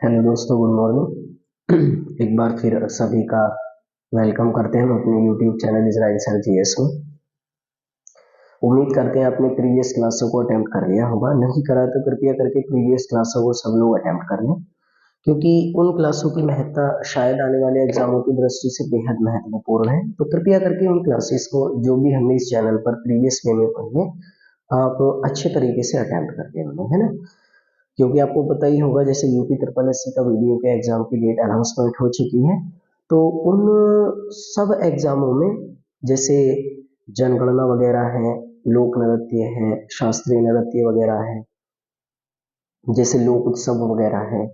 Hello दोस्तों, good morning. एक बार फिर सभी का वेलकम करते हैं हम अपने YouTube channel Israel sir GS में। उम्मीद करते हैं आपने प्रीवियस क्लासों को अटेम्प्ट कर लिया होगा, नहीं करा तो कृपया करके प्रीवियस क्लासों को सब लोग अटेम्प्ट कर लें, क्योंकि उन क्लासों की महत्ता शायद आने वाले एग्जामों की दृष्टि से बेहद महत्वपूर्ण है। तो कृपया करके उन क्लासेस को जो भी हमने इस चैनल पर प्रीवियस वे में पढ़ी है आप अच्छे तरीके से अटेम्प्ट करके उन्हें, है ना। क्योंकि आपको पता ही होगा, जैसे यूपी ट्रिपल एससी का वीडियो के एग्जाम की डेट अनाउंसमेंट हो चुकी है, तो उन सब एग्जामों में जैसे जनगणना वगैरह है, लोक नृत्य है, शास्त्रीय नृत्य वगैरह है, जैसे लोक उत्सव वगैरह है,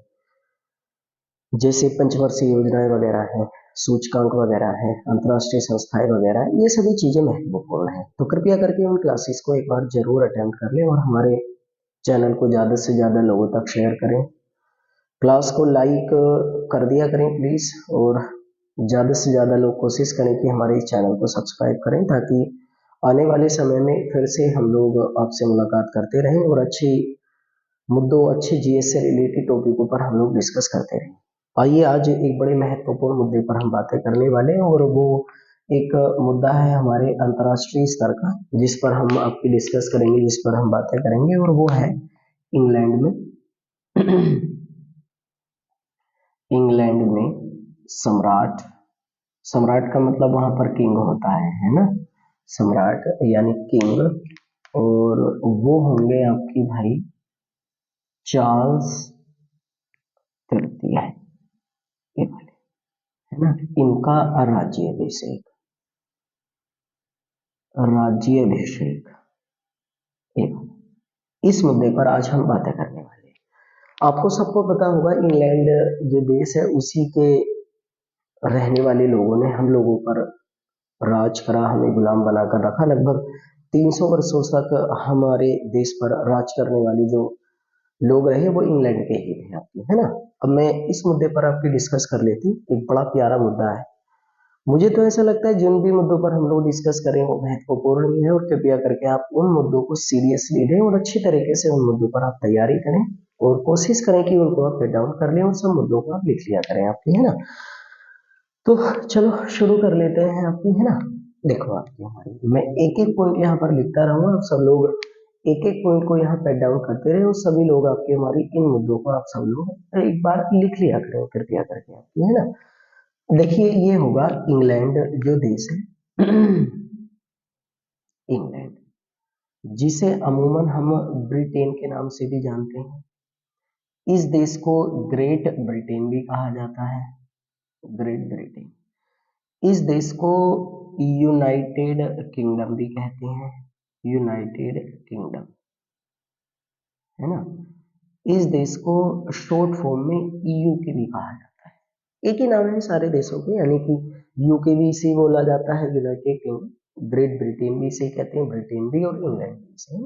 जैसे पंचवर्षीय योजनाएं वगैरह है, सूचकांक वगैरह है, अंतर्राष्ट्रीय संस्थाएं वगैरह, ये सभी चीजें महत्वपूर्ण है। तो कृपया करके उन क्लासेस को एक बार जरूर अटेम्प्ट कर लें और हमारे चैनल को ज्यादा से ज्यादा लोगों तक शेयर करें। क्लास को लाइक कर दिया करें प्लीज, और ज़्यादा से ज़्यादा लोग कोशिश करें कि हमारे इस चैनल को सब्सक्राइब करें, ताकि आने वाले समय में फिर से हम लोग आपसे मुलाकात करते रहें और अच्छी मुद्दों, अच्छे जीएस से रिलेटेड टॉपिकों पर हम लोग डिस्कस करते रहें। आइए आज एक बड़े महत्वपूर्ण मुद्दे पर हम बातें करने वाले हैं, और वो एक मुद्दा है हमारे अंतर्राष्ट्रीय स्तर का, जिस पर हम आपकी डिस्कस करेंगे, जिस पर हम बातें करेंगे, और वो है इंग्लैंड में इंग्लैंड में सम्राट। सम्राट का मतलब वहां पर किंग होता है ना। सम्राट यानी किंग, और वो होंगे आपकी भाई चार्ल्स तृतीय, ये वाले, है ना। इनका राज्याभिषेक, इस मुद्दे पर आज हम बातें करने वाले हैं। आपको सबको पता होगा, इंग्लैंड जो देश है उसी के रहने वाले लोगों ने हम लोगों पर राज करा, हमें गुलाम बनाकर रखा। लगभग 300 वर्षों तक हमारे देश पर राज करने वाले जो लोग रहे वो इंग्लैंड के ही थे आपके, है ना। अब मैं इस मुद्दे पर आपकी डिस्कस कर लेती, एक बड़ा प्यारा मुद्दा है। मुझे तो ऐसा लगता है जिन भी मुद्दों पर हम लोग डिस्कस करें वो महत्वपूर्ण ही है, और कृपया करके आप उन मुद्दों को सीरियसली लें और अच्छी तरीके से उन मुद्दों पर आप तैयारी करें और कोशिश करें कि उनको आप पेट डाउन कर लें और सब मुद्दों को आप लिख लिया करें आपकी, है ना। तो चलो शुरू कर लेते हैं आपकी, है ना। देखो आपकी हमारी, मैं एक एक पॉइंट यहाँ पर लिखता रहूंगा, आप सब लोग एक एक पॉइंट को यहाँ पेट डाउन करते रहे, और सभी लोग आपके हमारी इन मुद्दों को आप सब लोग एक बार लिख लिया करें कृपया करके आपकी, है ना। देखिए ये होगा इंग्लैंड जो देश है इंग्लैंड, जिसे अमूमन हम ब्रिटेन के नाम से भी जानते हैं। इस देश को ग्रेट ब्रिटेन भी कहा जाता है, ग्रेट ब्रिटेन। इस देश को यूनाइटेड किंगडम भी कहते हैं, यूनाइटेड किंगडम, है ना। इस देश को शॉर्ट फॉर्म में यूके भी कहा जाता है। एक ही नाम है सारे देशों के, यानी कि यूके भी इसे बोला जाता है, यूनाइटेड किंगडम, ग्रेट ब्रिटेन भी इसे कहते हैं, ब्रिटेन भी, और इंग्लैंड भी इसे।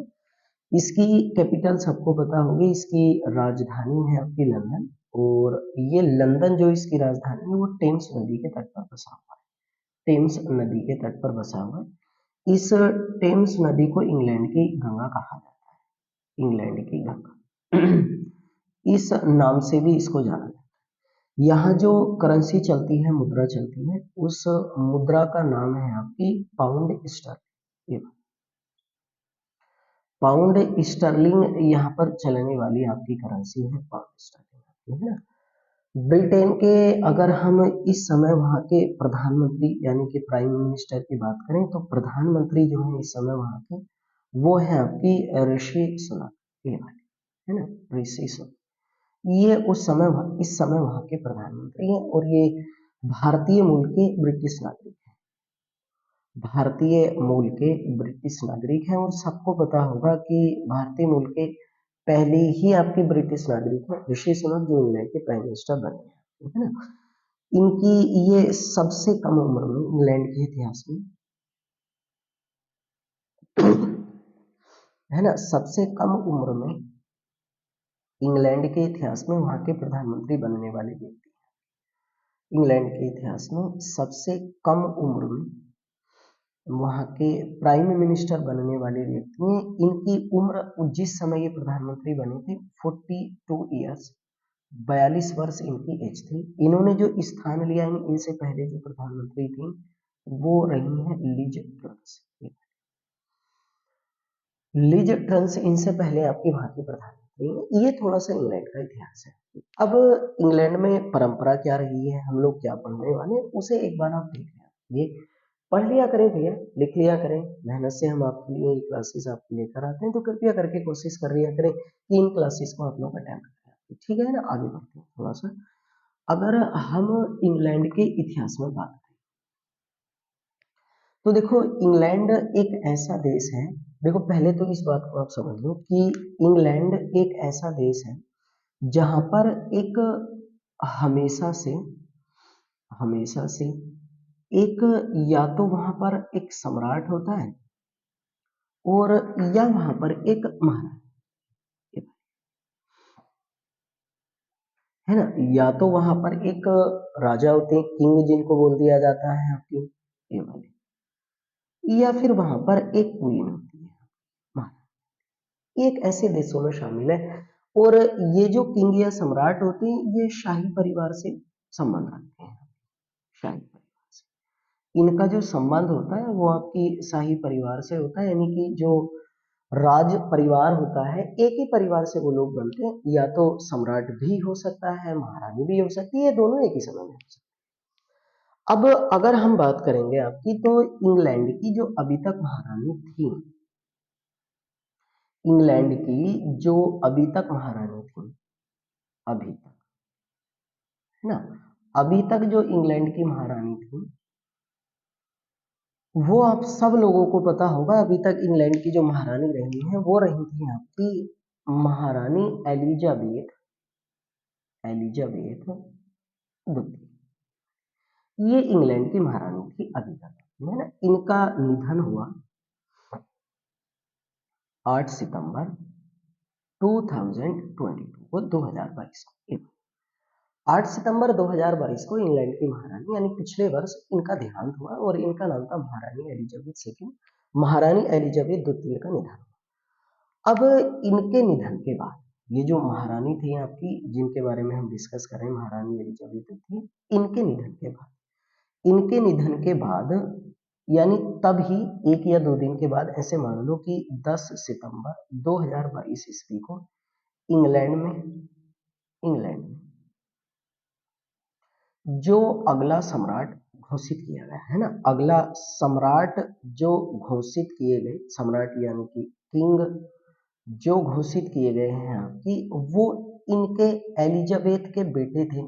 इसकी कैपिटल सबको पता होगी, इसकी राजधानी है आपकी लंदन, और ये लंदन जो इसकी राजधानी है वो टेम्स नदी के तट पर बसा हुआ है, टेम्स नदी के तट पर बसा हुआ है। इस टेम्स नदी को इंग्लैंड की गंगा कहा जाता है, इंग्लैंड की गंगा इस नाम से भी इसको जाना जाता है। यहाँ जो करेंसी चलती है, मुद्रा चलती है, उस मुद्रा का नाम है आपकी पाउंड स्टर्लिंग। पाउंड स्टर्लिंग यहाँ पर चलने वाली आपकी करेंसी है, पाउंड स्टर्लिंग, है ना। ब्रिटेन के अगर हम इस समय वहाँ के प्रधानमंत्री यानी कि प्राइम मिनिस्टर की बात करें, तो प्रधानमंत्री जो है इस समय वहाँ के, वो है आपकी ऋषि सुनक, ये वाली, है ना, ऋषि सुनक। ये उस समय इस समय वहाँ के प्रधानमंत्री हैं, और ये भारतीय मूल के ब्रिटिश नागरिक हैं, भारतीय मूल के ब्रिटिश नागरिक हैं। और सबको पता होगा कि भारतीय मूल के पहले ही आपके ब्रिटिश नागरिक हैं ऋषि सुनक, जो इंग्लैंड के प्राइम मिनिस्टर बने हैं, है ना। इनकी ये सबसे कम उम्र में इंग्लैंड के इतिहास में, है ना, सबसे कम उम्र में इंग्लैंड के इतिहास में वहां के प्रधानमंत्री बनने वाले व्यक्ति, इंग्लैंड के इतिहास में सबसे कम उम्र में वहां के प्राइम मिनिस्टर बनने वाले व्यक्ति हैं। इनकी उम्र जिस समय ये प्रधानमंत्री बने थे 42 ईयर्स, 42 वर्ष इनकी एज थी। इन्होंने जो स्थान लिया इनसे पहले जो प्रधानमंत्री थी वो रही है लिज ट्रस। लिज ट्रस इनसे पहले आपकी भारतीय प्रधानमंत्री हैं। ये थोड़ा सा इंग्लैंड का इतिहास है। अब इंग्लैंड में परंपरा क्या रही है, हम लोग क्या पढ़ने वाले उसे एक बार आप देख लें। ये पढ़ लिया करें भैया, लिख लिया करें, मेहनत से हम आपके लिए ये क्लासेस आपको लेकर आते हैं, तो कृपया करके कोशिश कर लिया करें कि इन क्लासेस को आप लोग अटेंड करें। ठीक है ना, आगे बढ़ते हैं थोड़ा सा। अगर हम इंग्लैंड के इतिहास में बात करें तो देखो इंग्लैंड एक ऐसा देश है, देखो पहले तो इस बात को आप समझ लो कि इंग्लैंड एक ऐसा देश है जहां पर एक हमेशा से हमेशा से एक या तो वहां पर एक सम्राट होता और या वहां पर एक महाराजा है ना, या तो वहां पर एक राजा होते हैं, किंग जिनको बोल दिया जाता है आपकी ये वाले, या फिर वहां पर एक क्वीन होती है महारानी। एक ऐसे देशों में शामिल है। और ये जो किंग या सम्राट होते हैं ये शाही परिवार से संबंध रखते हैं। शाही परिवार से इनका जो संबंध होता है वो आपकी शाही परिवार से होता है, यानी कि जो राज परिवार होता है एक ही परिवार से वो लोग बनते हैं। या तो सम्राट भी हो सकता है, महारानी भी हो सकती है, दोनों एक ही समय में हो सकते हैं। अब अगर हम बात करेंगे आपकी तो इंग्लैंड की जो अभी तक महारानी थी, इंग्लैंड की जो अभी तक महारानी थी, अभी तक है ना, अभी तक जो इंग्लैंड की महारानी थी वो आप सब लोगों को पता होगा। अभी तक इंग्लैंड की जो महारानी रही है वो रही थी आपकी महारानी एलिजाबेथ, एलिजाबेथ द्वितीय। ये इंग्लैंड की महारानी थी अभी तक, है ना। इनका निधन हुआ 8 सितंबर 2022 को 2022 को। 8 सितंबर 2022 को इंग्लैंड की महारानी यानी पिछले वर्ष इनका देहांत हुआ और इनका नाम था महारानी एलिजाबेथ सेकंड, महारानी एलिजाबेथ द्वितीय का निधन। अब इनके निधन के बाद ये जो महारानी थी आपकी जिनके बारे में हम डिस्कस कर रहे हैं महारानी एलिजाबेथ द्वितीय, इनके निधन के बाद यानी तब ही 1 या 2 दिन के बाद ऐसे मान लो कि 10 सितंबर 2022 ईस्वी को इंग्लैंड में जो अगला सम्राट घोषित किया गया है ना, अगला सम्राट जो घोषित किए गए सम्राट यानी कि किंग जो घोषित किए गए हैं आपकी वो इनके एलिजाबेथ के बेटे थे।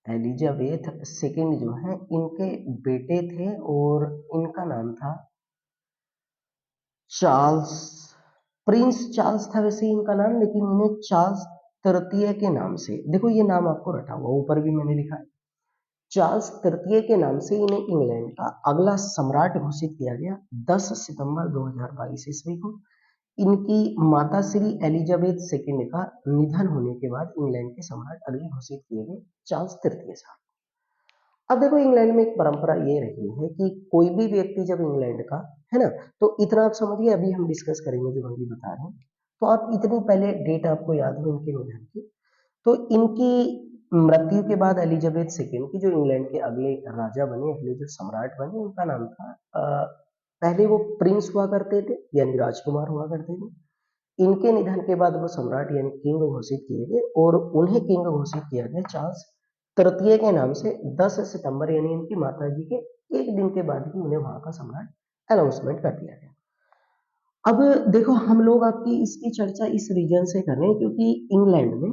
एलिजाबेथ सेकंड जो है इनके बेटे थे और इनका नाम था चार्ल्स, प्रिंस चार्ल्स था वैसे इनका नाम, लेकिन इन्हें चार्ल्स तृतीय के नाम से, देखो ये नाम आपको रटा हुआ ऊपर भी मैंने लिखा है, चार्ल्स तृतीय के नाम से इन्हें इंग्लैंड का अगला सम्राट घोषित किया गया 10 सितंबर 2022 ईस्वी को। इनकी माता श्री एलिजाबेथ सेकंड का निधन होने के बाद इंग्लैंड के सम्राट अगले घोषित किए गए चार्ल्स तृतीय साहब। अब देखो इंग्लैंड में एक परंपरा ये रही है कि कोई भी व्यक्ति जब इंग्लैंड का है ना, तो इतना आप समझिए, अभी हम डिस्कस करेंगे जो अभी बता रहे हैं, तो आप इतनी पहले डेट आपको याद हो इनके निधन की। तो इनकी मृत्यु के बाद एलिजाबेथ सेकेंड की जो इंग्लैंड के अगले राजा बने, अगले जो सम्राट बने, उनका नाम था पहले वो प्रिंस हुआ करते थे यानी राजकुमार हुआ करते थे। इनके निधन के बाद वो सम्राट यानी किंग घोषित किए गए और उन्हें किंग घोषित किया गया चार्ल्स तृतीय के नाम से 10 सितंबर यानी इनकी माता जी के एक दिन के बाद ही उन्हें वहां का सम्राट अनाउंसमेंट कर दिया गया। अब देखो हम लोग आपकी इसकी चर्चा इस रीजन से कर रहे हैं क्योंकि इंग्लैंड में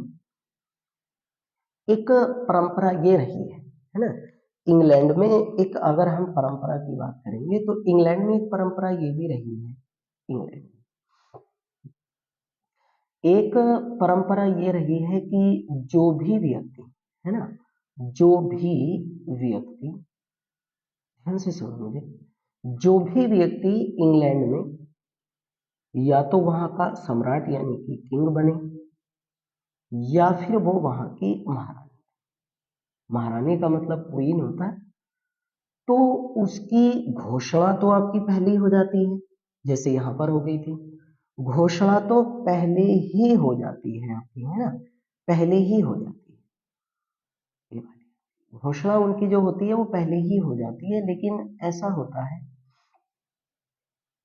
एक परंपरा ये रही है ना। इंग्लैंड में एक अगर हम परंपरा की बात करेंगे तो इंग्लैंड में एक परंपरा ये भी रही है, इंग्लैंड में एक परंपरा ये रही है कि जो भी व्यक्ति है ना, जो भी व्यक्ति, ध्यान से सुनो मुझे, जो भी व्यक्ति इंग्लैंड में या तो वहां का सम्राट यानी कि किंग बने या फिर वो वहां की महारानी, महारानी का मतलब क्वीन होता है, तो उसकी घोषणा तो आपकी पहले ही हो जाती है, जैसे यहां पर हो गई थी। घोषणा तो पहले ही हो जाती है आपकी, है ना, पहले ही हो जाती है, ये वाली घोषणा उनकी जो होती है वो पहले ही हो जाती है, लेकिन ऐसा होता है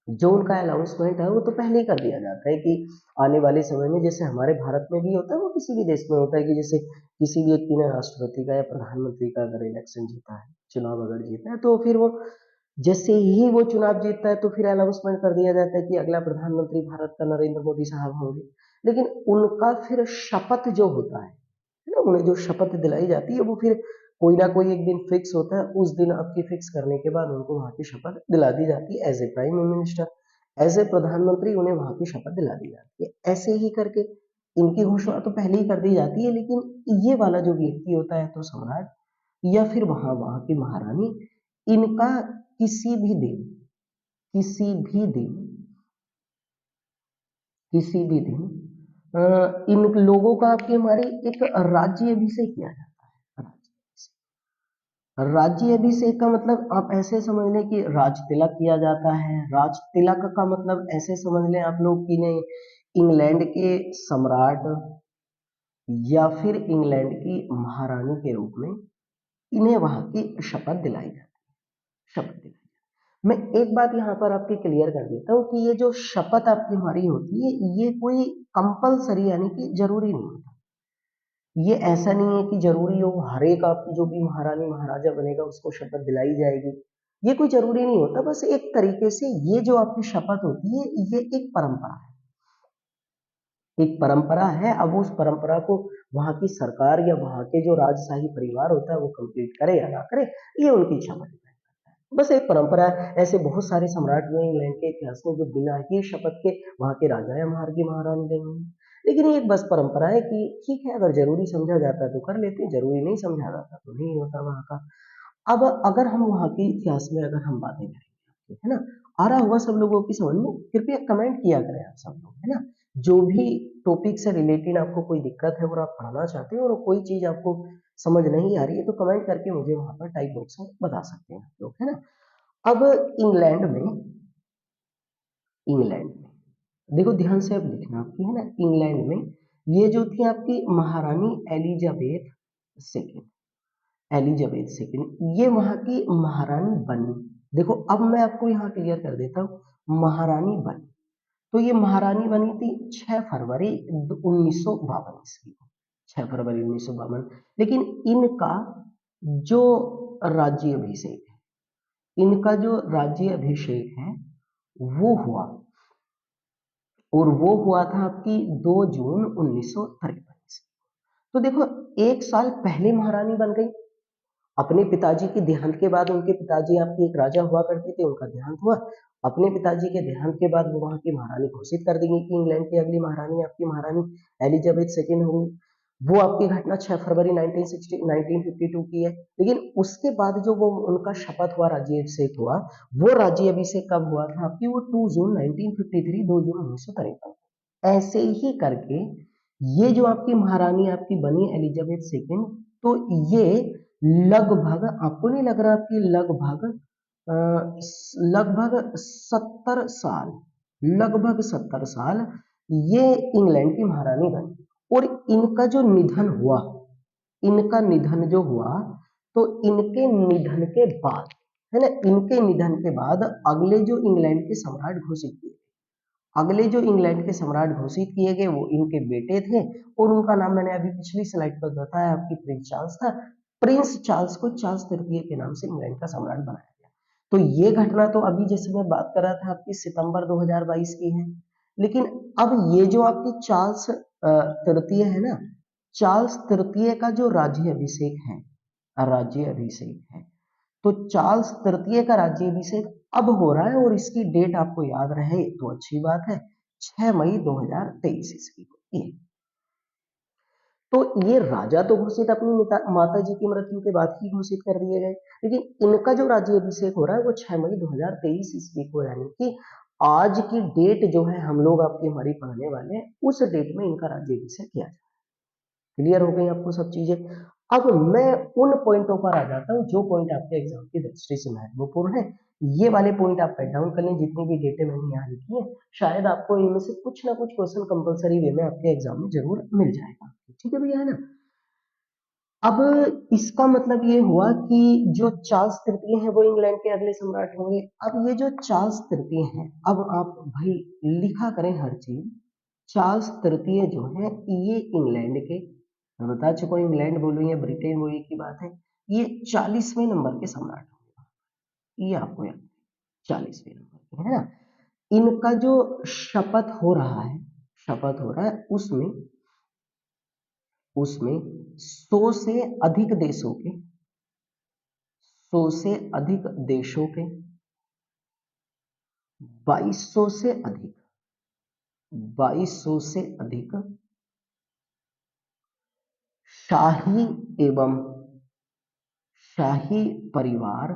जो उनका अनाउंसमेंट है वो तो पहले ही कर दिया जाता है कि आने वाले समय में, जैसे हमारे भारत में भी होता है, वो किसी भी देश में होता है कि जैसे किसी भी व्यक्ति ने राष्ट्रपति का या प्रधानमंत्री का अगर इलेक्शन जीता है, चुनाव अगर जीता है, तो फिर वो जैसे ही वो चुनाव जीतता है तो फिर अनाउंसमेंट कर दिया जाता है कि अगला प्रधानमंत्री भारत का नरेंद्र मोदी साहब होंगे। लेकिन उनका फिर शपथ जो होता है ना, उन्हें जो शपथ दिलाई जाती है वो फिर कोई ना कोई एक दिन फिक्स होता है, उस दिन आपकी फिक्स करने के बाद उनको वहां की शपथ दिला दी जाती है as a prime minister, as a प्रधानमंत्री उन्हें वहां की शपथ दिला दी जाती है। ऐसे ही करके इनकी घोषणा तो पहले ही कर दी जाती है, लेकिन ये वाला जो व्यक्ति होता है तो सम्राट या फिर वहां वहां की महारानी, इनका किसी भी दिन किसी भी दिन किसी भी दिन इन लोगों का आपके हमारे एक राज्य अभिषेक किया जाता है। राज्य अभिषेक का मतलब आप ऐसे समझ लें कि राज तिलक किया जाता है। राज तिलक का मतलब ऐसे समझ लें आप लोग कि नहीं, इंग्लैंड के सम्राट या फिर इंग्लैंड की महारानी के रूप में इन्हें वहां की शपथ दिलाई जाती है, शपथ दिलाई। मैं एक बात यहाँ पर आपकी क्लियर कर देता हूँ कि ये जो शपथ आपकी हमारी होती है ये कोई कंपलसरी यानी कि जरूरी नहीं होता। ये ऐसा नहीं है कि जरूरी हो हर एक आपकी जो भी महारानी महाराजा बनेगा उसको शपथ दिलाई जाएगी, ये कोई जरूरी नहीं होता। बस एक तरीके से ये जो आपकी शपथ होती है ये एक परंपरा है, एक परंपरा है। अब उस परंपरा को वहां की सरकार या वहां के जो राजशाही परिवार होता है वो कंप्लीट करे या ना करे, ये उनकी इच्छा पर डिपेंड करता है। बस एक परंपरा है। ऐसे बहुत सारे सम्राट हुए इंग्लैंड के इतिहास में जो बिना ही शपथ के वहां के राजा या वहां की महारानी रही हैं। लेकिन ये एक बस परंपरा है कि ठीक है, अगर जरूरी समझा जाता है तो कर लेते हैं, जरूरी नहीं समझा जाता तो नहीं होता वहां का। अब अगर हम वहां के इतिहास में अगर हम बातें करेंगे, है ना, आ रहा होगा सब लोगों की समझ में, कृपया कमेंट किया करें आप सब लोग, है ना। जो भी टॉपिक से रिलेटेड आपको कोई दिक्कत है और आप पढ़ना चाहते हैं और कोई चीज आपको समझ नहीं आ रही है तो कमेंट करके मुझे वहां पर टाइप बॉक्स में बता सकते हैं आप लोग, है ना। अब इंग्लैंड में इंग्लैंड में देखो ध्यान से अब लिखना आपकी, है ना, इंग्लैंड में ये जो थी आपकी महारानी एलिजाबेथ सेकेंड, एलिजाबेथ सेकेंड ये वहां की महारानी बनी। देखो अब मैं आपको यहाँ क्लियर कर देता हूँ, महारानी बनी तो ये महारानी बनी थी 6 फरवरी 1952 ईस्वी को, 6 फरवरी 1952। लेकिन इनका जो राज्य अभिषेक है, इनका जो राज्य अभिषेक है वो हुआ, और वो हुआ था आपकी 2 जून 1953 ईस्वी। तो देखो एक साल पहले महारानी बन गई, अपने पिताजी के देहांत के बाद, उनके पिताजी आपके एक राजा हुआ करते थे, उनका देहांत हुआ, अपने पिताजी के देहांत के बाद वो वहां की महारानी घोषित कर दी गई कि इंग्लैंड की अगली महारानी आपकी महारानी एलिजाबेथ सेकेंड होंगी। वो आपकी घटना 6 फरवरी 1952 की है। लेकिन उसके बाद जो वो उनका शपथ हुआ, राज्याभिषेक हुआ, वो राज्याभिषेक कब हुआ था आपकी, वो 2 जून 1953, 2 जून 1953। ऐसे ही करके ये जो आपकी महारानी आपकी बनी एलिजाबेथ सेकेंड, तो ये लगभग, आपको नहीं लग रहा कि लगभग लगभग 70 साल, लगभग 70 साल ये इंग्लैंड की महारानी बनी। और इनका जो निधन हुआ, इनका निधन जो हुआ, तो इनके निधन के बाद, है ना, इनके निधन के बाद अगले जो इंग्लैंड के सम्राट घोषित किए, अगले जो इंग्लैंड के सम्राट घोषित किए गए वो इनके बेटे थे, और उनका नाम मैंने अभी पिछली स्लाइड पर बताया आपकी प्रिंस चार्ल्स था। प्रिंस चार्ल्स को चार्ल्स तृतीय के नाम से इंग्लैंड का सम्राट बनाया गया। तो ये घटना तो अभी जैसे मैं बात कर रहा था आपकी सितंबर 2022 की है। लेकिन अब ये जो आपकी चार्ल्स तृतीय है ना, चार्ल्स तृतीय का जो राज्य अभिषेक है, राज्य अभिषेक है, तो चार्ल्स तृतीय का राज्याभिषेक अब हो रहा है, और इसकी डेट आपको याद रहे तो अच्छी बात है, 6 मई 2023 ईस्वी को ये। तो ये राजा तो घोषित अपनी माता जी की मृत्यु के बाद ही घोषित कर दिए गए, लेकिन इनका जो राज्याभिषेक हो रहा है वो 6 मई 2023 ईस्वी को, यानी कि आज की डेट जो है हम लोग आपकी हमारी पढ़ने वाले हैं, उस डेट में इनका राज्याभिषेक किया जाए। क्लियर हो गई आपको सब चीजें। अब मैं उन पॉइंटों पर आ जाता हूँ जो पॉइंट आपके एग्जाम की दृष्टि से महत्वपूर्ण है। ये वाले पॉइंट आप पेट डाउन कर लें, जितनी भी डेटे मैंने यहाँ लिखी है, शायद आपको इनमें से कुछ ना कुछ क्वेश्चन कंपलसरी वे में आपके एग्जाम में जरूर मिल जाएगा। ठीक है भैया, है ना। अब इसका मतलब ये हुआ कि जो चार्ल्स तृतीय है वो इंग्लैंड के अगले सम्राट होंगे। अब ये जो चार्ल्स तृतीय है, अब आप भाई लिखा करें हर चीज। चार्ल्स तृतीय जो है ये इंग्लैंड के, मैं बता चुका हूं, इंग्लैंड बोलूं या ब्रिटेन वो एक ही बात है, ये 40वें नंबर के सम्राट होंगे। ये आपको याद, 40वें नंबर के, है ना। इनका जो शपथ हो रहा है, शपथ हो रहा है उसमें उसमें 100 से अधिक देशों के, 100 से अधिक देशों के, 2200 से अधिक, 2200 से अधिक शाही एवं शाही परिवार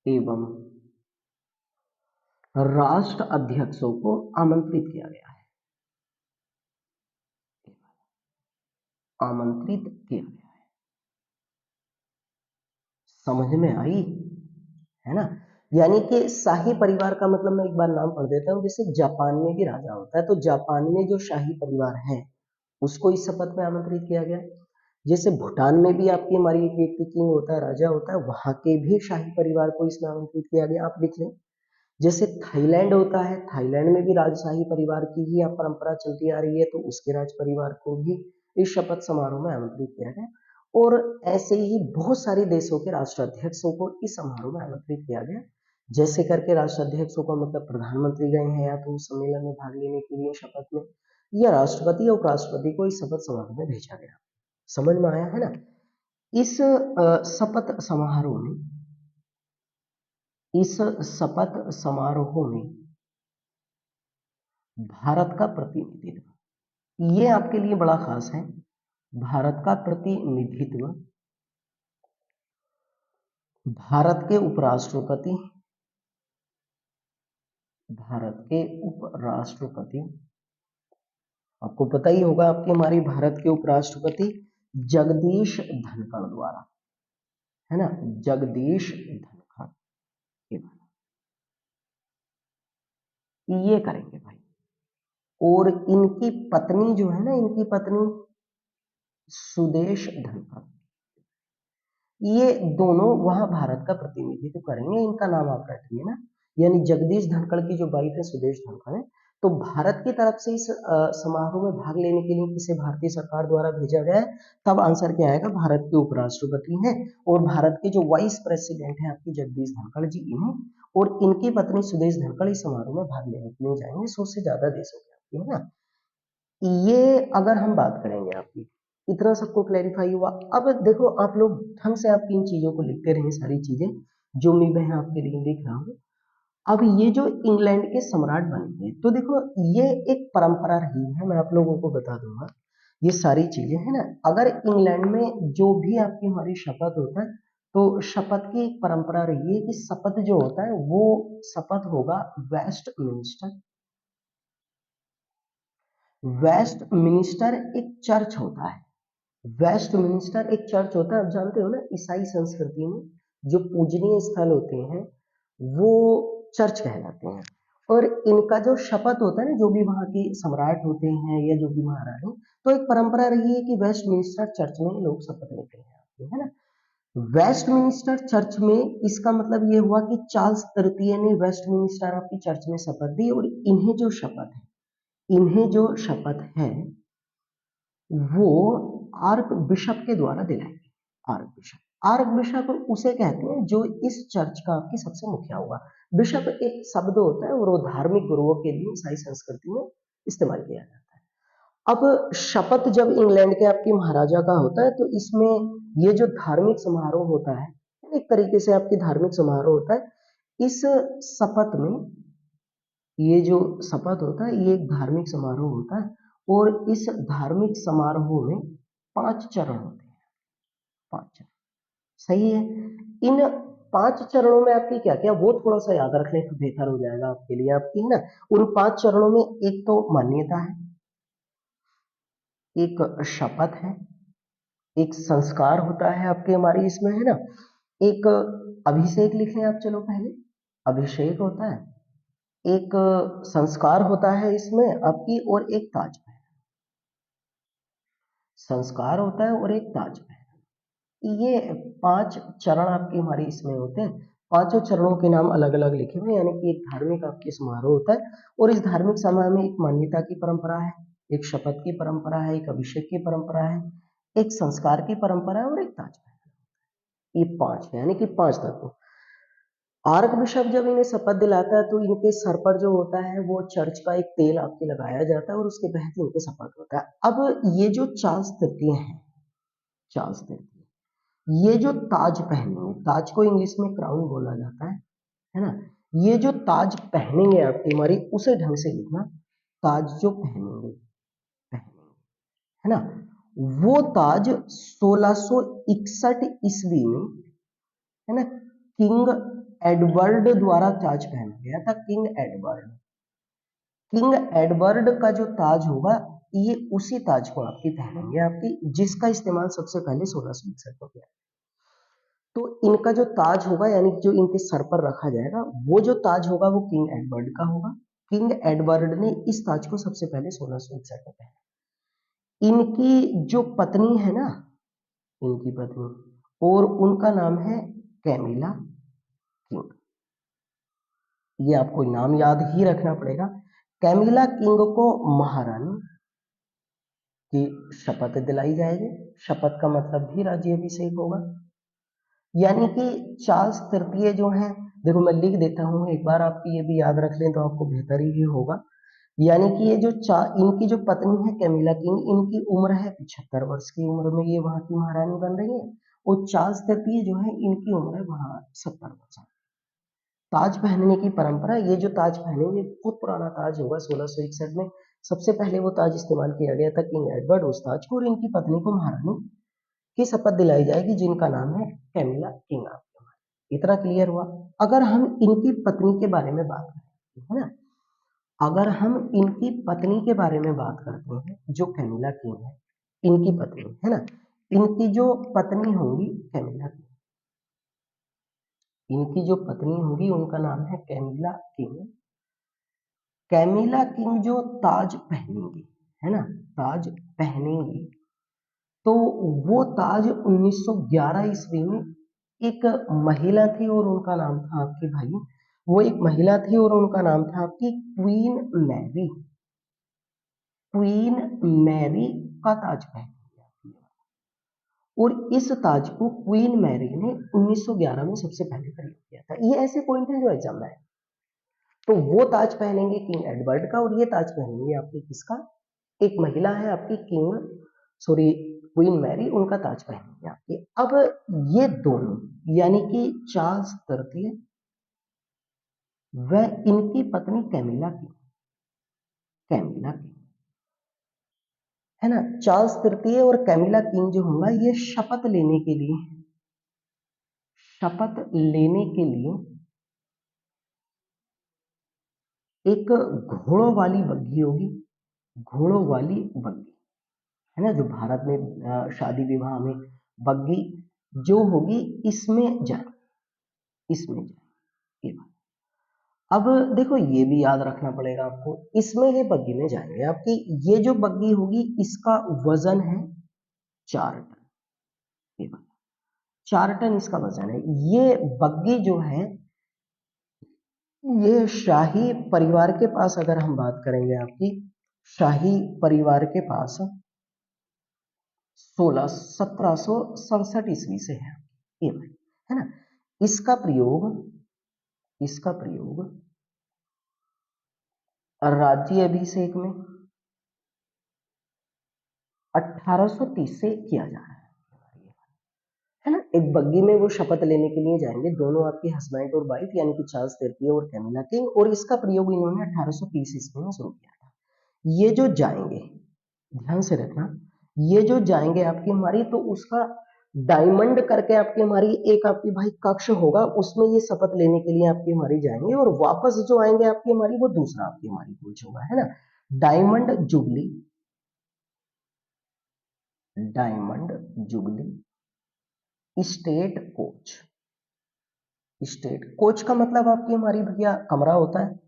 एवं राष्ट्र अध्यक्षों को आमंत्रित किया गया है, आमंत्रित किया गया है। समझ में आई, है ना। यानी कि शाही परिवार का मतलब मैं एक बार नाम पढ़ देता हूं। जैसे जापान में भी राजा होता है, तो जापान में जो शाही परिवार है उसको इस शपथ में आमंत्रित किया गया। जैसे भूटान में भी आपकी हमारी एक व्यक्ति किंग होता है, राजा होता है, वहां के भी शाही परिवार को इसमें आमंत्रित किया गया, आप लिख लें। जैसे थाईलैंड होता है, थाईलैंड में भी राजशाही परिवार की ही अब परंपरा चलती आ रही है, तो उसके राज परिवार को भी इस शपथ समारोह में आमंत्रित किया गया। और ऐसे ही बहुत सारे देशों के राष्ट्राध्यक्षों को इस समारोह में आमंत्रित किया गया। जैसे करके राष्ट्राध्यक्षों का मतलब प्रधानमंत्री गए हैं या तो उस सम्मेलन में भाग लेने के लिए शपथ में, या राष्ट्रपति या उपराष्ट्रपति को इस शपथ समारोह में भेजा गया। समझ में आया, है ना। इस शपथ समारोह में, इस शपथ समारोह में भारत का प्रतिनिधित्व, ये आपके लिए बड़ा खास है। भारत का प्रतिनिधित्व भारत के उपराष्ट्रपति, भारत के उपराष्ट्रपति, आपको पता ही होगा, आपके हमारे भारत के उपराष्ट्रपति जगदीश धनखड़ द्वारा, है ना, जगदीश धनखड़ के द्वारा ये करेंगे भाई। और इनकी पत्नी जो है ना, इनकी पत्नी सुदेश धनखड़, ये दोनों वहां भारत का प्रतिनिधित्व करेंगे। इनका नाम आप रखिए ना, यानी जगदीश धनखड़ की जो वाइफ है सुदेश धनखड़ है। तो भारत की तरफ से इस समारोह में भाग लेने के लिए किसे भारतीय सरकार द्वारा भेजा गया है, तब आंसर क्या आएगा, भारत के उपराष्ट्रपति हैं और भारत के जो वाइस प्रेसिडेंट हैं आपकी जगदीश धनखड़ जी, इन्हें और इनकी पत्नी सुदेश धनखड़ इस समारोह में भाग लेने के लिए जाएंगे। 100 से ज्यादा देशों के, है ना। ये अगर हम बात करेंगे आपकी, इतना सबको क्लैरिफाई हुआ। अब देखो आप लोग ढंग से आपकी इन चीजों को लिखते रहे, सारी चीजें जो मैं आपके लिए लिख रहा हूँ। अब ये जो इंग्लैंड के सम्राट बने हैं, तो देखो ये एक परंपरा रही है, मैं आप लोगों को बता दूंगा ये सारी चीजें, है ना। अगर इंग्लैंड में जो भी आपकी हमारी शपथ होता है, तो शपथ की एक परंपरा रही है कि शपथ जो होता है वो शपथ होगा वेस्ट मिनिस्टर। वेस्ट मिनिस्टर एक चर्च होता है, वेस्ट मिनिस्टर एक चर्च होता है। आप जानते हो ना, ईसाई संस्कृति में जो पूजनीय स्थल होते हैं वो चर्च कहलाते हैं। और इनका जो शपथ होता है ना, जो भी वहां के सम्राट होते हैं या जो भी महारानी, तो एक परंपरा रही है कि वेस्ट मिनिस्टर चर्च में लोग शपथ लेते हैं, है ना। वेस्ट मिनिस्टर चर्च में, इसका मतलब ये हुआ कि चार्ल्स तृतीय ने वेस्ट मिनिस्टर आपकी चर्च में शपथ दी, और इन्हें जो शपथ है, इन्हें जो शपथ है वो आर्क बिशप के द्वारा दिलाएंगे। आर्क बिशप, आर्क बिशप उसे कहते हैं जो इस चर्च का आपकी सबसे मुखिया होगा। बिशप एक शब्द होता है और वो धार्मिक गुरुओं के लिए ईसाई संस्कृति में इस्तेमाल किया जाता है। अब शपथ जब इंग्लैंड के आपकी महाराजा का होता है, तो इसमें ये जो धार्मिक समारोह होता है, एक तरीके से आपकी धार्मिक समारोह होता है। इस शपथ में, ये जो शपथ होता है ये एक धार्मिक समारोह होता है, और इस धार्मिक समारोह में 5 चरण होते हैं, 5 चरण, सही है। इन 5 चरणों में आपकी क्या क्या, वो थोड़ा सा याद रख लें तो बेहतर हो जाएगा आपके लिए, आपकी, है ना। उन 5 चरणों में एक तो मान्यता है, एक शपथ है, एक संस्कार होता है आपके हमारी इसमें, है ना, एक अभिषेक लिख लें आप, चलो पहले अभिषेक होता है, एक संस्कार होता है इसमें आपकी, और एक ताज है। संस्कार होता है और एक ताज पहनना। ये 5 चरण आपके हमारे इसमें होते हैं। पांचों चरणों के नाम अलग अलग लिखे हुए, यानी कि एक धार्मिक आपके समारोह होता है और इस धार्मिक समारोह में एक मान्यता की परंपरा है, एक शपथ की परंपरा है, एक अभिषेक की परंपरा है, एक संस्कार की परंपरा है और एक ताज पहनना। ये 5 है, यानी कि 5 तत्व। आर्क बिशप जब इन्हें शपथ दिलाता है तो इनके सर पर जो होता है वो चर्च का एक तेल आपके लगाया जाता है और उसके बहते इनके शपथ होता है। अब ये जो चार्ल्स तृतीय हैं, चार्ल्स तृतीय ये जो ताज पहनेंगे, ताज को इंग्लिश में क्राउन बोला जाता है ना। ये जो ताज पहनेंगे आपकी हमारी, उसे ढंग से लिखना, ताज जो पहनेंगे, है ना, वो ताज 1661 ईस्वी में, है ना, किंग एडवर्ड द्वारा ताज पहना गया था। किंग एडवर्ड का जो ताज होगा, ये उसी ताज को आपकी पहनेंगे आपकी, जिसका इस्तेमाल सबसे पहले 1661 में किया। तो इनका जो ताज होगा, यानी जो इनके सर पर रखा जाएगा, वो जो ताज होगा वो किंग एडवर्ड का होगा। किंग एडवर्ड ने इस ताज को सबसे पहले 1661 में पहना। इनकी जो पत्नी है ना, इनकी पत्नी, और उनका नाम है कैमिला किंग। ये आपको नाम याद ही रखना पड़ेगा। कैमिला किंग को महारानी की शपथ दिलाई जाएगी। शपथ का मतलब भी राज्याभिषेक होगा। यानी कि चार्ल्स तृतीय जो है, देखो मैं लिख देता हूं, एक बार आपकी ये भी याद रख लें तो आपको बेहतर ही होगा। यानी कि ये जो इनकी जो पत्नी है कैमिला किंग, इनकी उम्र है 75 वर्ष की उम्र में ये वहां की महारानी बन रही है, और चार्ल्स तृतीय जो है इनकी उम्र है वहां 70 वर्ष। ताज पहनने की परंपरा, ये जो ताज पहनेंगे बहुत पुराना ताज होगा। 1661 में सबसे पहले वो ताज इस्तेमाल किया गया था किंग एडवर्ड उस ताज को, और इनकी पत्नी को महारानी की शपथ दिलाई जाएगी जिनका नाम है कैमिला किंग। इतना क्लियर हुआ। अगर हम इनकी पत्नी के बारे में बात करें, है ना, अगर हम इनकी पत्नी के बारे में बात करते हैं, जो कैमिला किंग है, इनकी पत्नी, है ना, इनकी जो पत्नी होगी कैमिला किंग, इनकी जो पत्नी होगी उनका नाम है कैमिला किंग। कैमिला किंग जो ताज पहनेंगी, है ना, ताज पहनेंगी, तो वो ताज 1911 ईस्वी में एक महिला थी और उनका नाम था आपकी भाई, वो एक महिला थी और उनका नाम था आपकी क्वीन मैरी। क्वीन मैरी का ताज पहनेंगे, और इस ताज को क्वीन मैरी ने 1911 में सबसे पहले प्रयोग किया था। ये ऐसे पॉइंट हैं जो एग्जाम में आए। तो वो ताज पहनेंगे किंग एडवर्ड का, और ये ताज पहनेंगे आपकी किसका, एक महिला है आपकी किंग, सॉरी, क्वीन मैरी, उनका ताज पहनेंगे आपकी। अब ये दोनों, यानी कि चार्ल्स तृतीय व इनकी पत्नी कैमिला की, है ना, चार्ल्स तृतीय और कैमिला किंग जो होगा, ये शपथ लेने के लिए एक घोड़ों वाली बग्घी होगी, घोड़ों वाली बग्घी, है ना, जो भारत में शादी विवाह में बग्घी जो होगी, इसमें जाए, ये बात। अब देखो ये भी याद रखना पड़ेगा आपको, इसमें ये बग्घी में जाएंगे आपकी। ये जो बग्घी होगी इसका वजन है 4 टन, ये बात, 4 टन इसका वजन है। ये बग्घी जो है, ये शाही परिवार के पास, अगर हम बात करेंगे आपकी, शाही परिवार के पास 1767 ईस्वी से है ये, है ना। इसका प्रयोग राज्य अभिषेक में 1830 से किया जा रहा है ना। एक बग्गी में वो शपथ लेने के लिए जाएंगे, दोनों आपके हस्बैंड और वाइफ, यानी कि चार्ल्स तृतीय और कैमिला किंग, और इसका प्रयोग इन्होंने 1830 ईस्वी में शुरू किया था। ये जो जाएंगे, ध्यान से रखना, ये जो जाएंगे आपकी हमारी, तो उसका डायमंड करके आपकी हमारी एक आपकी भाई कक्ष होगा, उसमें ये शपथ लेने के लिए आपकी हमारी जाएंगे, और वापस जो आएंगे आपकी हमारी, वो दूसरा आपकी हमारी कुछ होगा, है ना। डायमंड जुबली, स्टेट कोच का मतलब आपकी हमारी भैया कमरा होता है,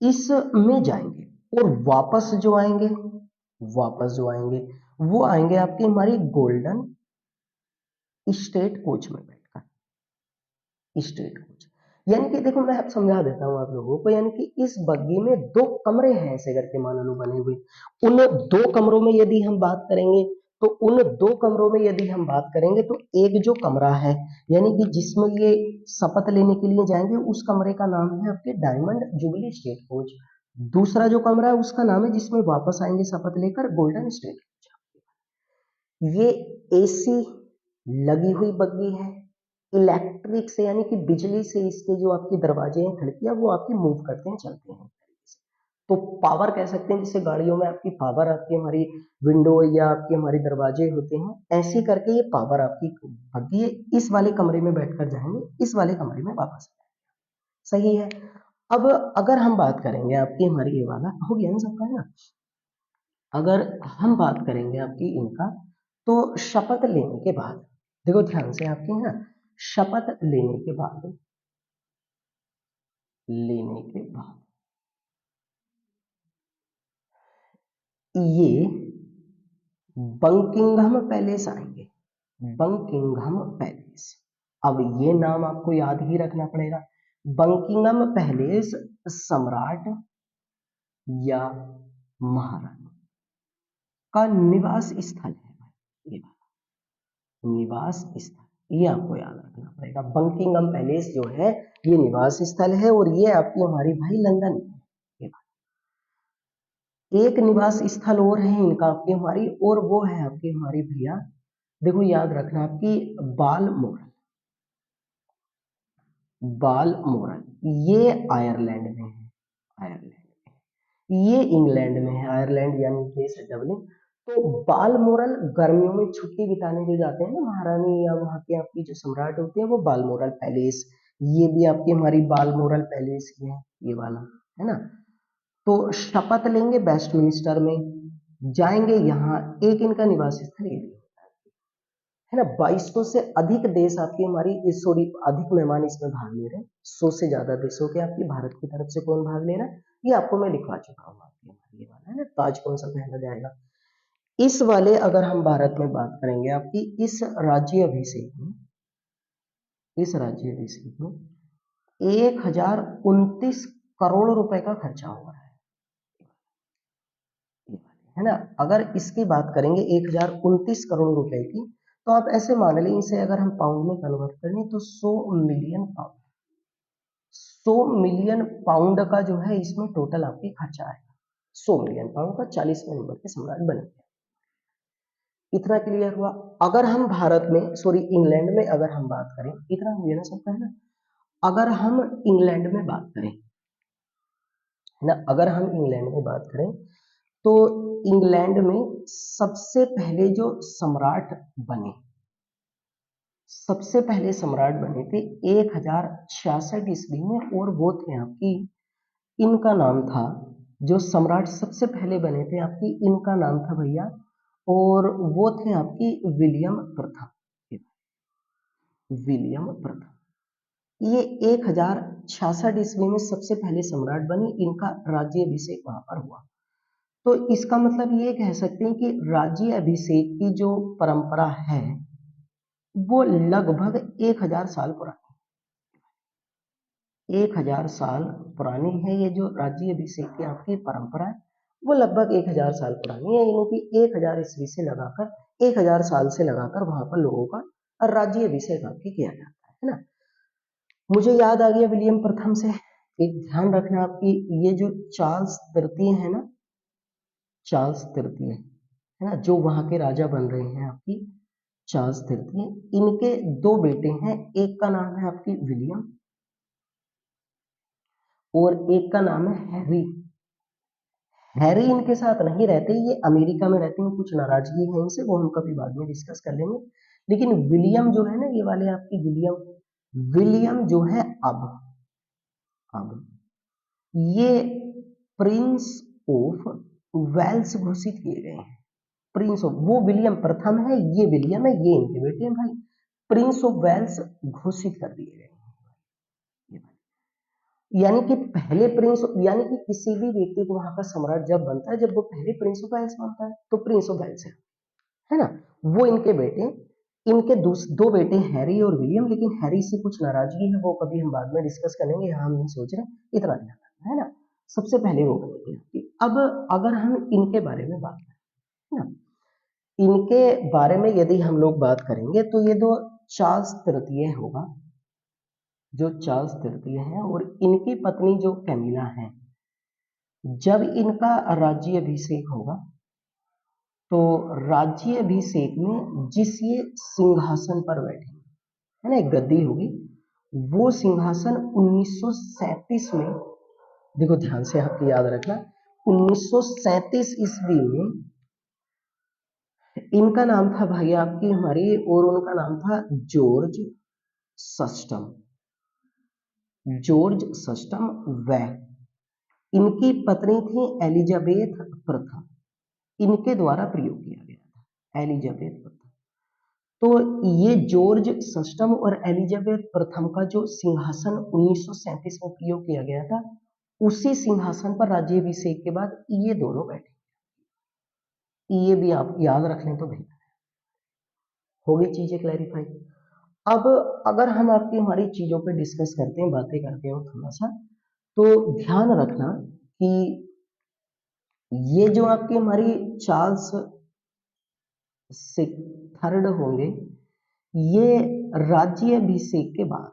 इसमें जाएंगे, और वापस जो आएंगे वो आएंगे आपकी हमारी गोल्डन स्टेट कोच में बैठकर। स्टेट कोच यानी कि देखो मैं अब समझा देता हूँ आप लोगों को, यानी कि इस बग्गी में दो कमरे हैं ऐसे करके मान लो बने हुए। उन दो कमरों में यदि हम बात करेंगे तो उन दो कमरों में यदि हम बात करेंगे तो एक जो कमरा है यानी कि जिसमें ये शपथ लेने के लिए जाएंगे उस कमरे का नाम है आपके डायमंड जुबली स्टेट कोच। दूसरा जो कमरा है उसका नाम है जिसमें वापस आएंगे शपथ लेकर गोल्डन स्टेट कोच। ये एसी लगी हुई बग्गी है, इलेक्ट्रिक से यानी कि बिजली से इसके जो आपके दरवाजे हैं खिड़कियां वो आपकी मूव करते हैं चलते हैं। तो पावर कह सकते हैं जिससे गाड़ियों में आपकी पावर आती है, हमारी विंडो या आपके हमारे दरवाजे होते हैं ऐसे करके ये पावर आपकी आती है। इस वाले कमरे में बैठकर जाएंगे, इस वाले कमरे में वापस आएंगे। सही है। अब अगर हम बात करेंगे आपकी हमारी ये वाला हो गया ना सबका, है ना। अगर हम बात करेंगे आपकी इनका तो शपथ लेने के बाद देखो ध्यान से आपके ना, शपथ लेने के बाद ये बंकिंघम पैलेस आएंगे। बंकिंघम पैलेस, अब ये नाम आपको याद ही रखना पड़ेगा। बंकिंघम पैलेस सम्राट या महारानी का निवास स्थल है भाई, ये निवास स्थल ये आपको याद रखना पड़ेगा। बंकिंघम पैलेस जो है ये निवास स्थल है और ये आपकी हमारी भाई लंदन में है। एक निवास स्थल और है इनका आपकी हमारी, और वो है आपकी हमारी भैया, देखो याद रखना आपकी बालमोरल। बालमोरल ये आयरलैंड में है, आयरलैंड में, ये इंग्लैंड में है। आयरलैंड यानी देश है डबलिन। तो बालमोरल गर्मियों में छुट्टी बिताने जो जाते हैं ना महारानी या वहाँ के आपकी जो सम्राट होते हैं वो बालमोरल पैलेस, ये भी आपकी हमारी बालमोरल पैलेस ही है ये वाला, है ना। तो शपथ लेंगे वेस्टमिंस्टर में, जाएंगे यहाँ, एक इनका निवास स्थल ये भी है ना। 2200 से अधिक देश आपकी हमारी इस सॉरी अधिक मेहमान इसमें भाग ले रहे हैं। 100 से ज्यादा देशों के आपकी भारत की तरफ से कौन भाग ले रहा है ये आपको मैं लिखवा चुका हूँ आपकी हमारी ये वाला, है ना। ताज कौन सा पहना जाएगा इस वाले, अगर हम भारत में बात करेंगे आपकी इस राज्याभिषेक में 1029 करोड़ रुपए का खर्चा हुआ है ना। अगर इसकी बात करेंगे 1029 करोड़ रुपए की, तो आप ऐसे मान लें इसे अगर हम पाउंड में कन्वर्ट करें तो 100 मिलियन पाउंड, 100 मिलियन पाउंड का जो है इसमें टोटल आपकी खर्चा आएगा। 100 मिलियन पाउंड का 40वें नंबर के सम्राट बने। इतना क्लियर हुआ। अगर हम भारत में सॉरी इंग्लैंड में अगर हम बात करें, इतना हुआ ना सबका, है ना। अगर हम इंग्लैंड में बात करें, है ना, अगर हम इंग्लैंड में बात करें तो इंग्लैंड में सबसे पहले जो सम्राट बने, सबसे पहले सम्राट बने थे 1066 ईस्वी में, और वो थे आपकी, इनका नाम था, जो सम्राट सबसे पहले बने थे आपकी, इनका नाम था भैया, और वो थे आपकी विलियम प्रथम। विलियम प्रथम ये 1066 ईस्वी में सबसे पहले सम्राट बने, इनका राज्याभिषेक वहां पर हुआ। तो इसका मतलब ये कह सकते हैं कि राज्य अभिषेक की जो परंपरा है वो लगभग 1000 साल पुरानी, 1000 साल पुरानी है। ये जो राज्य अभिषेक की आपकी परंपरा है वो लगभग 1000 साल पुरानी है, यानी कि 1000 ईस्वी से लगाकर 1000 साल से लगाकर वहां पर लोगों का राज्य अभिषेक आपकी किया जाता है ना। मुझे याद आ गया विलियम प्रथम से, एक ध्यान रखना आपकी, ये जो चार्ल्स तृतीय है ना, चार्ल्स तृतीय है ना, जो वहां के राजा बन रहे हैं आपकी चार्ल्स तृतीय, इनके दो बेटे हैं, एक का नाम है आपकी विलियम और एक का नाम है हैरी। हैरी इनके साथ नहीं रहते, ये अमेरिका में रहते हैं, कुछ नाराजगी है इनसे, वो हम कभी बाद में डिस्कस कर लेंगे। लेकिन विलियम जो है ना, ये वाले आपकी विलियम, विलियम जो है अब ये प्रिंस ऑफ वेल्स घोषित किए गए हैं। प्रिंस ऑफ, वो विलियम प्रथम है, ये विलियम है, ये इनके बेटे हैं भाई, प्रिंस ऑफ वेल्स घोषित कर दिए गए हैं। यानी कि पहले प्रिंस, यानी कि किसी भी व्यक्ति को वहां का सम्राट जब बनता है, जब वो पहले प्रिंस ऑफ वेल्स बनता है तो प्रिंस ऑफ वेल्स है। है ना। वो इनके बेटे, इनके दो बेटे हैरी और विलियम, लेकिन हैरी से कुछ नाराजगी है, वो कभी हम बाद में डिस्कस करेंगे, यहाँ हम नहीं सोच रहे, इतना ध्यान रखना है ना। सबसे पहले वो करेंगे कि अब अगर हम इनके बारे में बात करें ना, इनके बारे में यदि हम लोग बात करेंगे तो ये दो चार्ल्स तृतीय होगा, जो चार्ल्स तृतीय है, और इनकी पत्नी जो कैमिला है, जब इनका राज्याभिषेक होगा तो राज्याभिषेक में जिस ये सिंहासन पर बैठे है ना, एक गद्दी होगी, वो सिंहासन 1937 में, देखो ध्यान से आपको याद रखना, 1937 ईस्वी में इनका नाम था भाई आपकी हमारी, और उनका नाम था जॉर्ज सस्टम, जॉर्ज सस्टम वे, इनकी पत्नी थी एलिजाबेथ प्रथम, इनके द्वारा प्रयोग किया गया था एलिजाबेथ प्रथम। तो ये जॉर्ज सस्टम और एलिजाबेथ प्रथम का जो सिंहासन 1937 में प्रयोग किया गया था, उसी सिंहासन पर राज्याभिषेक के बाद ये दोनों बैठे, ये भी आप याद रख लें तो बेहतर है। हो गई चीजें क्लैरिफाई। अब अगर हम आपकी हमारी चीजों पे डिस्कस करते हैं, बातें करते हैं थोड़ा सा, तो ध्यान रखना कि ये जो आपकी हमारी चार्ल्स थर्ड होंगे, ये राज्याभिषेक के बाद,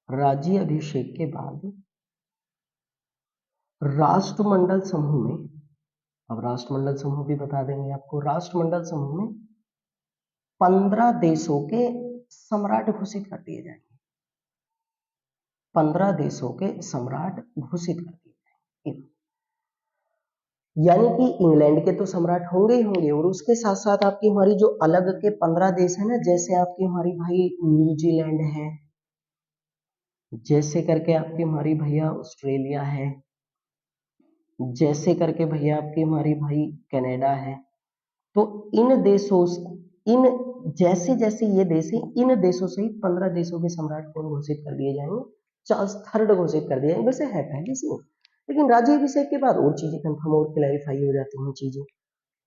राज्याभिषेक के बाद राष्ट्रमंडल समूह में, अब राष्ट्रमंडल समूह भी बता देंगे आपको, राष्ट्रमंडल समूह में 15 देशों के सम्राट घोषित कर दिए जाएंगे, 15 देशों के सम्राट घोषित कर दिए जाएंगे, यानी कि इंग्लैंड के तो सम्राट होंगे ही होंगे, और उसके साथ साथ आपकी हमारी जो अलग के 15 देश है ना, जैसे आपकी हमारी भाई न्यूजीलैंड है, जैसे करके आपकी हमारी भैया ऑस्ट्रेलिया है, जैसे करके भैया आपकी हमारी भाई कनाडा है, तो इन देशों, इन जैसे जैसे ये देश है, इन देशों से ही 15 देशों के सम्राट को घोषित कर दिए जाएंगे, चार्ल्स थर्ड घोषित कर दिए जाएंगे, वैसे है पहले से, लेकिन राज्याभिषेक के बाद और चीजें कंफर्म और क्लैरिफाई हो जाती हैं चीजें।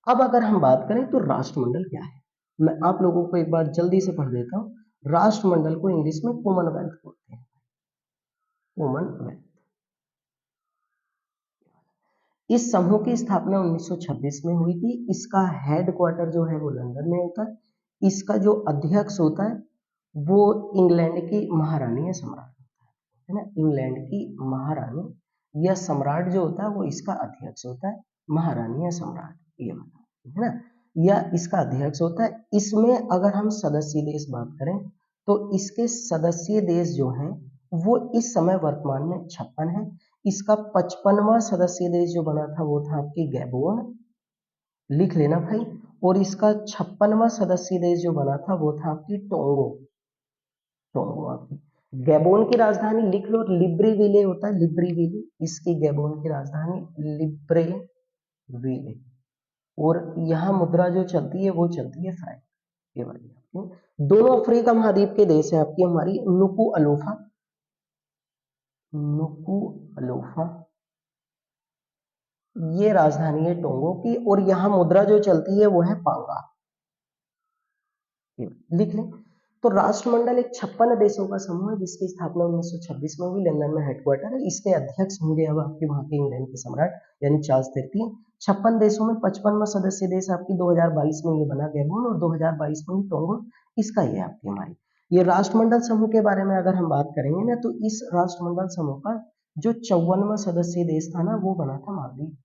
अब अगर हम बात करें तो राष्ट्रमंडल क्या है, मैं आप लोगों को एक बार जल्दी से पढ़ देता हूँ। राष्ट्रमंडल को इंग्लिश में कॉमनवेल्थ बोलते हैं, कॉमनवेल्थ। इस समूह की स्थापना 1926 में हुई थी, इसका हेडक्वार्टर जो है वो लंदन में होता है, इसका जो अध्यक्ष होता है वो इंग्लैंड की महारानी या सम्राट होता है ना, इंग्लैंड की महारानी या सम्राट जो होता है वो इसका अध्यक्ष होता है, महारानी या सम्राट ये है ना, या इसका अध्यक्ष होता है। इसमें अगर हम सदस्य देश बात करें तो इसके सदस्य देश जो हैं वो इस समय वर्तमान में 56 है। इसका 55वां सदस्य देश जो बना था वो था आपकी गैबोन, लिख लेना भाई, और इसका 56वां सदस्य देश जो बना था वो था आपकी टोंगो, टोंगो आपकी। गैबोन की राजधानी लिख लो, लिब्रेविले होता है, लिब्रेविले, इसकी गैबोन की राजधानी लिब्रेविले, और यहाँ मुद्रा जो चलती है वो चलती है फ्रैंक। ये वाली दोनों अफ्रीका महाद्वीप के देश है आपकी हमारी, नुकू अलोफा, नुकू अलोफा ये राजधानी है टोंगो की, और यहाँ मुद्रा जो चलती है वो है पांगा, लिख लें। तो राष्ट्रमंडल एक 56 देशों का समूह है जिसकी स्थापना 1926 में हुई, लंदन में हेडक्वार्टर है, इसके अध्यक्ष होंगे अब आपके वहां के इंग्लैंड के सम्राट यानी चार्ल्स तृतीय। 56 देशों में 55वां सदस्य देश आपकी 2022 में ये बना गैबोन, और 2022 में ही टोंगो, इसका ये आपकी हमारी। ये राष्ट्रमंडल समूह के बारे में अगर हम बात करेंगे ना, तो इस राष्ट्रमंडल समूह का जो 54वां सदस्य देश था ना वो बना था मालदीव,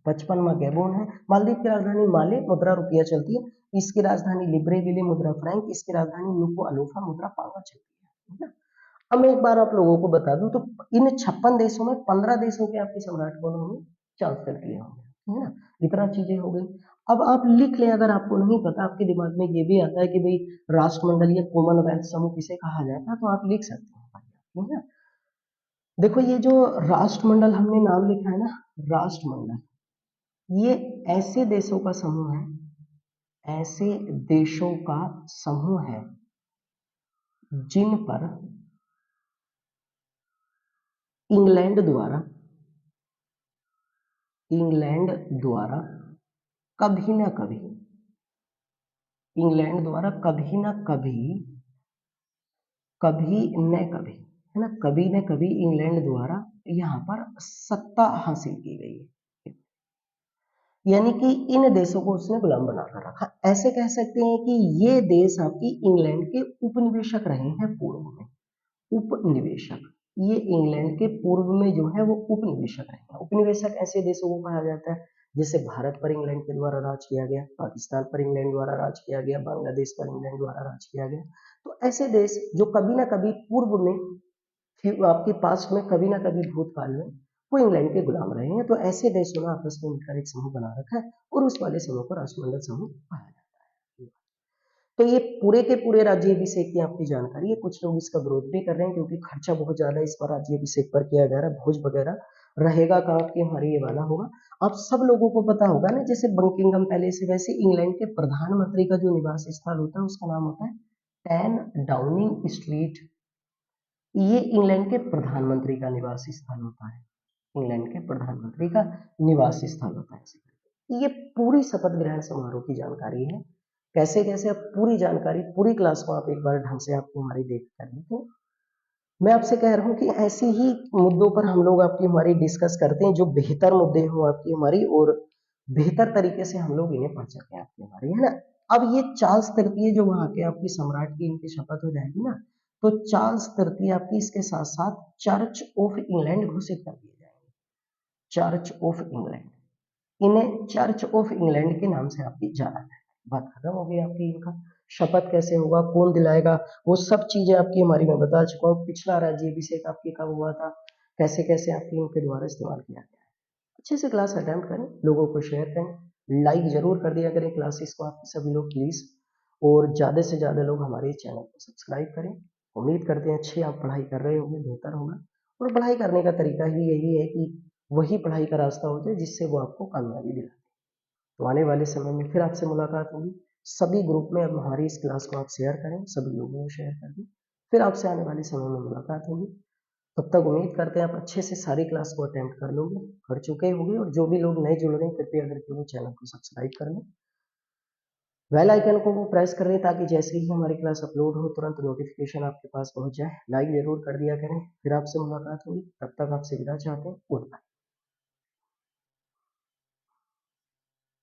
55वां गैबोन है। मालदीव की राजधानी माले, मुद्रा रुपया चलती है, इसकी राजधानी लिब्रेविले, मुद्रा फ्रैंक, इसकी राजधानी नुकू अलोफा, मुद्रा पांगा चलती है ना। अब मैं एक बार आप लोगों को बता दूं तो इन 56 देशों में 15 देशों के आपके सम्राट कौन होंगे, चार्ल्स तृतीय होंगे, है ना। इतना चीजें हो गई। अब आप लिख लें, अगर आपको नहीं पता, आपके दिमाग में ये भी आता है कि भाई राष्ट्रमंडल या कॉमनवेल्थ समूह किसे कहा जाता है, तो आप लिख सकते हैं, है ना। देखो ये जो राष्ट्रमंडल हमने नाम लिखा है ना, राष्ट्रमंडल, ये ऐसे देशों का समूह है, ऐसे देशों का समूह है जिन पर इंग्लैंड द्वारा, इंग्लैंड द्वारा कभी ना कभी इंग्लैंड द्वारा कभी ना कभी, कभी न कभी, है ना, कभी न कभी इंग्लैंड द्वारा यहाँ पर सत्ता हासिल की गई है, यानी कि इन देशों को उसने गुलाम बनाकर रखा। ऐसे कह सकते हैं कि ये देश आपकी इंग्लैंड के उपनिवेशक रहे हैं पूर्व में। उपनिवेशक, ये इंग्लैंड के पूर्व में जो है वो उपनिवेशक रहे हैं। उपनिवेशक ऐसे देशों को कहा जाता है जैसे भारत पर इंग्लैंड के द्वारा राज किया गया, पाकिस्तान पर इंग्लैंड द्वारा राज किया गया, बांग्लादेश पर इंग्लैंड द्वारा राज किया गया। तो ऐसे देश जो कभी ना कभी पूर्व में, फिर आपके पास में, कभी ना कभी भूतकाल में वो इंग्लैंड के गुलाम रहे हैं। तो ऐसे देशों ने आपस में मिलकर एक समूह बना रखा है और उस वाले समूह को राष्ट्रमंडल समूह कहा जाता है। तो ये पूरे के पूरे राज्याभिषेक की आपकी जानकारी है। कुछ लोग इसका विरोध भी कर रहे हैं क्योंकि खर्चा बहुत ज्यादा इस बार राज्याभिषेक पर किया जा रहा है, भोज वगैरह रहेगा कहाँ कि हमारे ये वाला होगा। आप सब लोगों को पता होगा ना, जैसे बकिंगम पैलेस है वैसे इंग्लैंड के प्रधानमंत्री का जो निवास स्थल होता है उसका नाम होता है 10 डाउनिंग स्ट्रीट। ये इंग्लैंड के प्रधानमंत्री का निवास स्थल होता है, इंग्लैंड के प्रधानमंत्री का निवास स्थल होता है। ये पूरी शपथ ग्रहण समारोह की जानकारी है। कैसे कैसे आप पूरी जानकारी, पूरी क्लास को आप एक बार ढंग से आपको हमारी देख कर लीजिए। मैं आपसे कह रहा हूँ कि ऐसे ही मुद्दों पर हम लोग आपकी हमारी डिस्कस करते हैं जो बेहतर मुद्दे हों आपकी हमारी, और बेहतर तरीके से हम लोग इन्हें पढ़ सकें आपकी हमारी, है ना। अब ये चार्ल्स तृतीय जो वहां के आपकी सम्राट की इनकी शपथ हो जाएगी ना, तो चार्ल्स तृतीय आपकी इसके साथ साथ चर्च ऑफ इंग्लैंड घोषित कर दिए जाएंगे। चर्च ऑफ इंग्लैंड, इन्हें चर्च ऑफ इंग्लैंड के नाम से आपकी जाना जाएगा। बात खत्म हो गई आपकी। इनका शपथ कैसे होगा, कौन दिलाएगा, वो सब चीजें आपकी हमारी मैं बता चुका हूँ। पिछला राज्याभिषेक आपकी कब हुआ था, कैसे कैसे आपकी इनके द्वारा इस्तेमाल किया गया है। अच्छे से क्लास अटेम्प्ट करें, लोगों को शेयर करें, लाइक जरूर कर दिया करें क्लासेस को आपके सभी लोग प्लीज, और ज्यादा से ज्यादा लोग हमारे चैनल को सब्सक्राइब करें। उम्मीद करते हैं अच्छी आप पढ़ाई कर रहे होंगे, बेहतर होगा। और पढ़ाई करने का तरीका ही यही है कि वही पढ़ाई का रास्ता होता है जिससे वो आपको कामयाबी दिलाए। तो आने वाले समय में फिर आपसे मुलाकात होगी। सभी ग्रुप में अब हमारी इस क्लास को आप शेयर करें, सभी लोगों को शेयर कर दें। फिर आपसे आने वाले समय में मुलाकात होगी। तब तक उम्मीद करते हैं आप अच्छे से सारी क्लास को अटेम्प्ट कर लोगे, कर चुके होंगे, और जो भी लोग नए जुड़ रहे हैं कृपया करके वो चैनल को सब्सक्राइब कर लें, बेल आइकन को वो प्रेस कर लें ताकि जैसे ही हमारी क्लास अपलोड हो तुरंत नोटिफिकेशन आपके पास पहुंच जाए। लाइक जरूर कर दिया करें। फिर आपसे मुलाकात होगी, तब तक आपसे विदा चाहते हैं। Good bye.